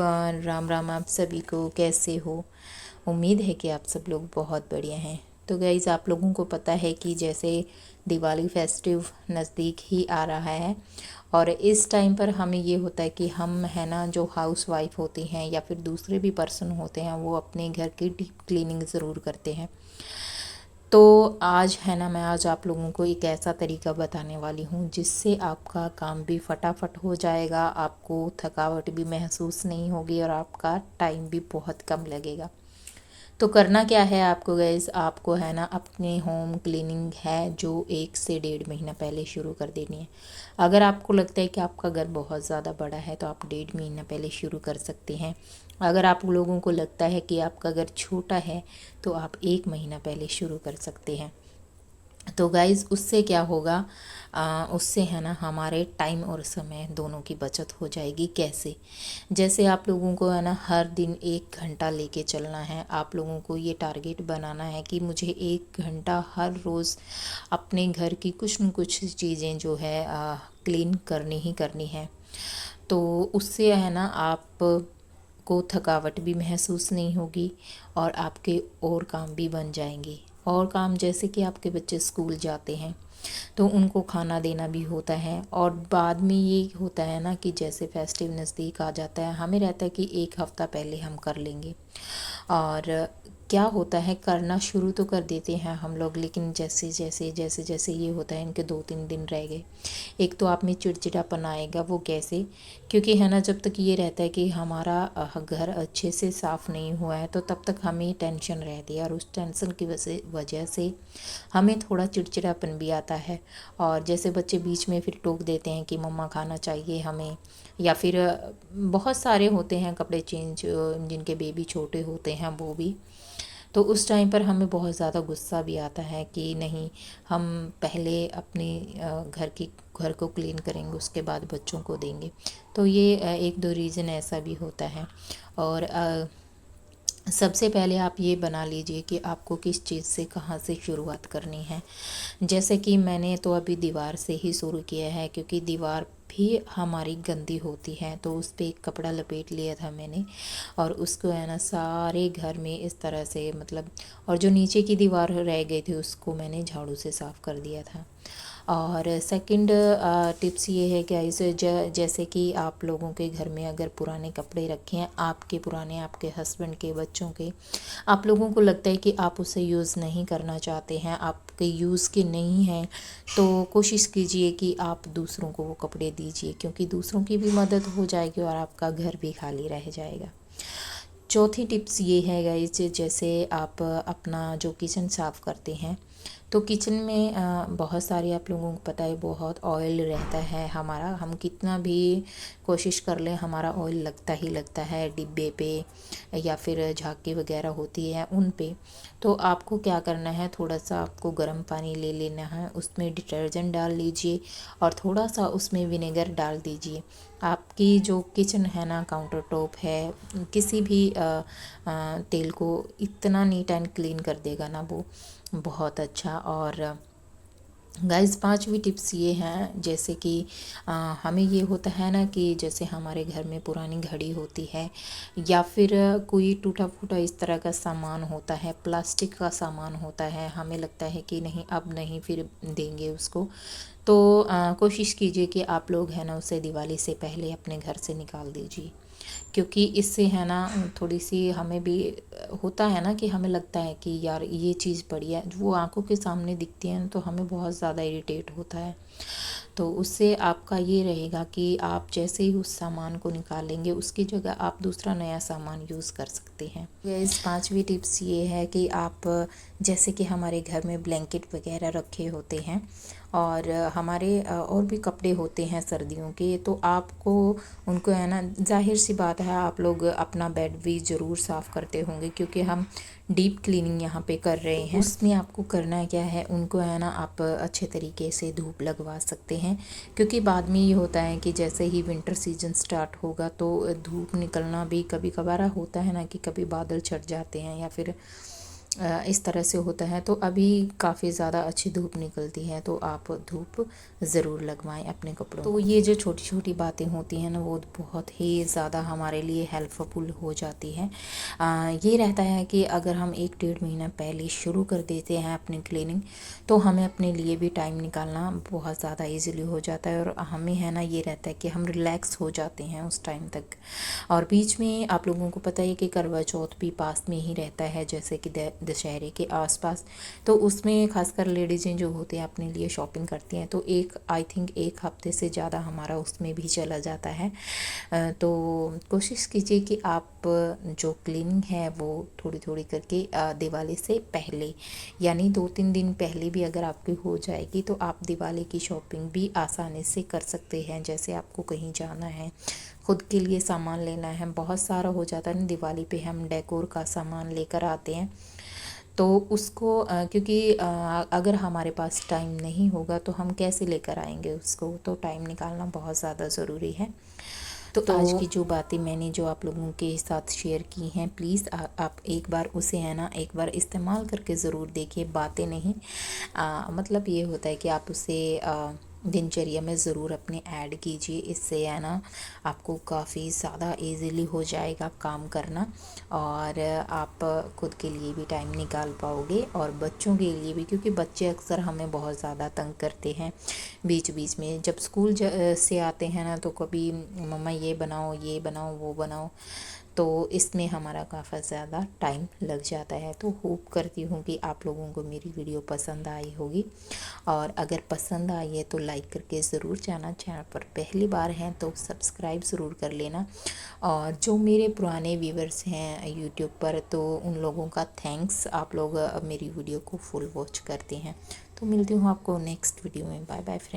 Everyone, Ram Ram आप सभी को। कैसे हो? उम्मीद है कि आप सब लोग बहुत बढ़िया हैं। तो गाइज़, आप लोगों को पता है कि जैसे दिवाली फेस्टिव नज़दीक ही आ रहा है और इस टाइम पर हमें ये होता है कि हम है ना, जो हाउस वाइफ होती हैं या फिर दूसरे भी पर्सन होते हैं, वो अपने घर की डीप क्लीनिंग ज़रूर करते हैं। तो आज है ना, मैं आज आप लोगों को एक ऐसा तरीका बताने वाली हूँ जिससे आपका काम भी फटाफट हो जाएगा, आपको थकावट भी महसूस नहीं होगी और आपका टाइम भी बहुत कम लगेगा। तो करना क्या है आपको गाइस, आपको है ना अपने होम क्लीनिंग है जो 1 से 1.5 महीना पहले शुरू कर देनी है। अगर आपको लगता है कि आपका घर बहुत ज़्यादा बड़ा है तो आप 1.5 महीना पहले शुरू कर सकते हैं। अगर आप लोगों को लगता है कि आपका घर छोटा है तो आप 1 महीना पहले शुरू कर सकते हैं। तो गाइज़, उससे क्या होगा, उससे है ना हमारे टाइम और समय दोनों की बचत हो जाएगी। कैसे? जैसे आप लोगों को है ना हर दिन 1 घंटा लेके चलना है। आप लोगों को ये टारगेट बनाना है कि मुझे 1 घंटा हर रोज़ अपने घर की कुछ न कुछ चीज़ें जो है क्लीन करनी ही करनी है। तो उससे है ना आप को थकावट भी महसूस नहीं होगी और आपके और काम भी बन जाएंगे। और काम जैसे कि आपके बच्चे स्कूल जाते हैं तो उनको खाना देना भी होता है। और बाद में ये होता है ना कि जैसे फेस्टिव नज़दीक आ जाता है, हमें रहता है कि 1 हफ़्ता पहले हम कर लेंगे। और क्या होता है, करना शुरू तो कर देते हैं हम लोग, लेकिन जैसे ये होता है इनके 2-3 दिन रह गए, एक तो आप में चिड़चिड़ापन आएगा। वो कैसे? क्योंकि है ना, जब तक ये रहता है कि हमारा घर अच्छे से साफ़ नहीं हुआ है तो तब तक हमें टेंशन रहती है और उस टेंशन की वजह से हमें थोड़ा चिड़चिड़ापन भी आता है। और जैसे बच्चे बीच में फिर टोक देते हैं कि मम्मा खाना चाहिए हमें, या फिर बहुत सारे होते हैं कपड़े चेंज, जिनके बेबी छोटे होते हैं वो भी। तो उस टाइम पर हमें बहुत ज़्यादा गुस्सा भी आता है कि नहीं, हम पहले अपने घर को क्लीन करेंगे, उसके बाद बच्चों को देंगे। तो ये 1-2 रीज़न ऐसा भी होता है। और सबसे पहले आप ये बना लीजिए कि आपको किस चीज़ से कहाँ से शुरुआत करनी है। जैसे कि मैंने तो अभी दीवार से ही शुरू किया है, क्योंकि दीवार भी हमारी गंदी होती है। तो उस पर एक कपड़ा लपेट लिया था मैंने और उसको है ना सारे घर में इस तरह से, मतलब, और जो नीचे की दीवार रह गई थी उसको मैंने झाड़ू से साफ़ कर दिया था। और सेकंड टिप्स ये है कि इसे जैसे कि आप लोगों के घर में अगर पुराने कपड़े रखे हैं, आपके पुराने, आपके हस्बैंड के, बच्चों के, आप लोगों को लगता है कि आप उसे यूज़ नहीं करना चाहते हैं, आपके यूज़ के नहीं हैं, तो कोशिश कीजिए कि आप दूसरों को वो कपड़े दीजिए, क्योंकि दूसरों की भी मदद हो जाएगी और आपका घर भी खाली रह जाएगा। चौथी टिप्स ये है गाइस, जैसे आप अपना जो किचन साफ़ करते हैं तो किचन में बहुत सारे, आप लोगों को पता है, बहुत ऑयल रहता है हमारा। हम कितना भी कोशिश कर लें, हमारा ऑयल लगता ही लगता है डिब्बे पे या फिर झाँकी वगैरह होती है उन पे। तो आपको क्या करना है, थोड़ा सा आपको गर्म पानी ले लेना है, उसमें डिटर्जेंट डाल लीजिए और थोड़ा सा उसमें विनेगर डाल दीजिए। आपकी जो किचन है ना, काउंटर टॉप है, किसी भी तेल को इतना नीट एंड क्लीन कर देगा ना वो, बहुत अच्छा। और गाइस, 5वीं टिप्स ये हैं, जैसे कि हमें ये होता है ना कि जैसे हमारे घर में पुरानी घड़ी होती है या फिर कोई टूटा फूटा इस तरह का सामान होता है, प्लास्टिक का सामान होता है, हमें लगता है कि नहीं अब नहीं फिर देंगे उसको। तो कोशिश कीजिए कि आप लोग है ना उसे दिवाली से पहले अपने घर से निकाल दीजिए, क्योंकि इससे है ना थोड़ी सी हमें भी होता है ना कि हमें लगता है कि यार ये चीज़ बढ़िया है, वो आंखों के सामने दिखती है तो हमें बहुत ज़्यादा इरिटेट होता है। तो उससे आपका ये रहेगा कि आप जैसे ही उस सामान को निकालेंगे उसकी जगह आप दूसरा नया सामान यूज़ कर सकते हैं। इस 5वीं टिप्स ये है कि आप, जैसे कि हमारे घर में ब्लैंकेट वगैरह रखे होते हैं और हमारे और भी कपड़े होते हैं सर्दियों के, तो आपको उनको है ना, जाहिर सी बात है आप लोग अपना बेड भी ज़रूर साफ़ करते होंगे, क्योंकि हम डीप क्लीनिंग यहाँ पे कर रहे हैं। उसमें आपको करना क्या है, उनको है ना आप अच्छे तरीके से धूप लगवा सकते हैं, क्योंकि बाद में ये होता है कि जैसे ही विंटर सीजन स्टार्ट होगा तो धूप निकलना भी कभी कभार होता है ना कि कभी बादल छट जाते हैं या फिर इस तरह से होता है। तो अभी काफ़ी ज़्यादा अच्छी धूप निकलती है, तो आप धूप ज़रूर लगवाएं अपने कपड़ों को। ये जो छोटी छोटी बातें होती हैं ना, वो बहुत ही ज़्यादा हमारे लिए हेल्पफुल हो जाती है। ये रहता है कि अगर हम 1 डेढ़ महीना पहले शुरू कर देते हैं अपनी क्लीनिंग, तो हमें अपने लिए भी टाइम निकालना बहुत ज़्यादा ईजिली हो जाता है, और हमें है ना ये रहता है कि हम रिलैक्स हो जाते हैं उस टाइम तक। और बीच में आप लोगों को पता है कि करवा चौथ भी पास में ही रहता है, जैसे कि दशहरे के आसपास। तो उसमें खासकर लेडीज़ें जो होती हैं अपने लिए शॉपिंग करती हैं, तो आई थिंक 1 हफ्ते से ज़्यादा हमारा उसमें भी चला जाता है। तो कोशिश कीजिए कि आप जो क्लीनिंग है वो थोड़ी थोड़ी करके दिवाली से पहले, यानी 2-3 दिन पहले भी अगर आपकी हो जाएगी, तो आप दिवाली की शॉपिंग भी आसानी से कर सकते हैं। जैसे आपको कहीं जाना है, खुद के लिए सामान लेना है, बहुत सारा हो जाता है ना, दिवाली पे हम डेकोर का सामान लेकर आते हैं, तो उसको क्योंकि अगर हमारे पास टाइम नहीं होगा तो हम कैसे लेकर आएंगे उसको, तो टाइम निकालना बहुत ज़्यादा ज़रूरी है। तो आज की जो बातें मैंने जो आप लोगों के साथ शेयर की हैं, प्लीज़ आप एक बार उसे है ना एक बार इस्तेमाल करके ज़रूर देखिए। बातें नहीं, मतलब ये होता है कि आप उसे दिनचर्या में ज़रूर अपने ऐड कीजिए। इससे है ना आपको काफ़ी ज़्यादा इजीली हो जाएगा काम करना, और आप खुद के लिए भी टाइम निकाल पाओगे, और बच्चों के लिए भी, क्योंकि बच्चे अक्सर हमें बहुत ज़्यादा तंग करते हैं बीच बीच में। जब स्कूल से आते हैं ना, तो कभी मम्मा ये बनाओ वो बनाओ, तो इसमें हमारा काफ़ी ज़्यादा टाइम लग जाता है। तो होप करती हूँ कि आप लोगों को मेरी वीडियो पसंद आई होगी, और अगर पसंद आई है तो लाइक करके ज़रूर जाना। चैनल पर पहली बार हैं तो सब्सक्राइब ज़रूर कर लेना, और जो मेरे पुराने व्यूवर्स हैं यूट्यूब पर, तो उन लोगों का थैंक्स, आप लोग मेरी वीडियो को फुल वॉच करते हैं। तो मिलती हूँ आपको नेक्स्ट वीडियो में। Bye bye friend.